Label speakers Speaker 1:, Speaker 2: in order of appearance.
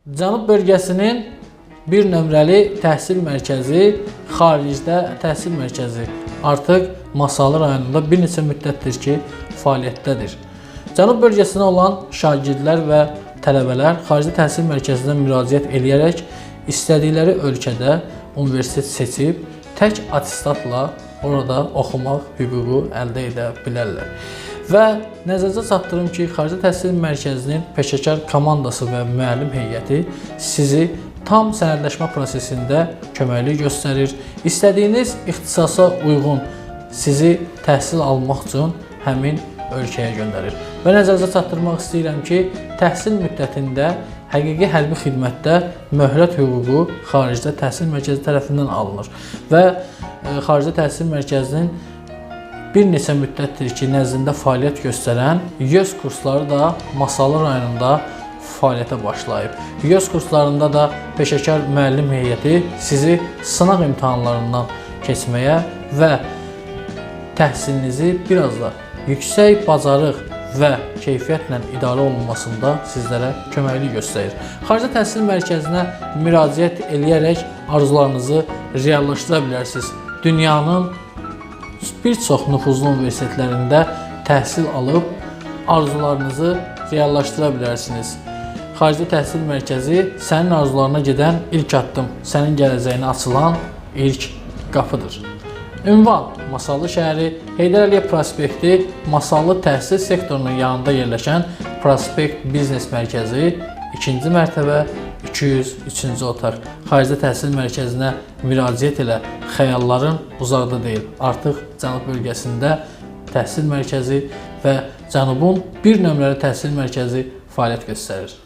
Speaker 1: Cənub bölgəsinin bir nömrəli təhsil mərkəzi, xaricdə təhsil mərkəzi artıq Masallı rayonunda bir neçə müddətdir ki, fəaliyyətdədir. Cənub bölgəsinə olan şagirdlər və tələbələr xarici təhsil mərkəzinə müraciət edərək istədikləri ölkədə universitet seçib tək attestatla orada oxumaq hüququ əldə edə bilərlər. Və nəzərdə çatdırım ki, xarici təhsil mərkəzinin peşəkar komandası və müəllim heyəti sizi tam sənədləşmə prosesində köməklik göstərir. İstədiyiniz ixtisasa uyğun sizi təhsil almaq üçün həmin ölkəyə göndərir. Və nəzərdə çatdırmaq istəyirəm ki, təhsil müddətində həqiqi hərbi xidmətdə möhlət hüququ xaricdə təhsil mərkəzi tərəfindən alınır. Və xarici təhsil mərkəzinin bir neçə müddətdir ki, nəzdində fəaliyyət göstərən YÖS kursları da Masallı rayonunda fəaliyyətə başlayıb. YÖS kurslarında da peşəkar müəllim heyəti sizi sınaq imtahanlarından keçməyə və təhsilinizi biraz da yüksək bacarıq və keyfiyyətlə idarə olunmasında sizlərə köməklik göstərir. Xarici təhsil mərkəzinə müraciət edərək arzularınızı reallaşdıra bilərsiniz. Dünyanın bir çox nüfuzlu universitetlərində təhsil alıb arzularınızı reallaşdıra bilərsiniz. Xarici təhsil mərkəzi sənin arzularına gedən ilk addım, sənin gələcəyinə açılan ilk qapıdır. Ünvan: Masallı şəhəri, Heydər Əliyev prospekti, Masallı təhsil sektorunun yanında yerləşən Prospekt Biznes Mərkəzi, 2-ci mərtəbə, 203-cü otaq. Xarici təhsil mərkəzinə müraciət elə, xəyalların uzaqda deyil. Artıq Cənub bölgəsində təhsil mərkəzi və Cənubun bir nömrəli təhsil mərkəzi fəaliyyət göstərir.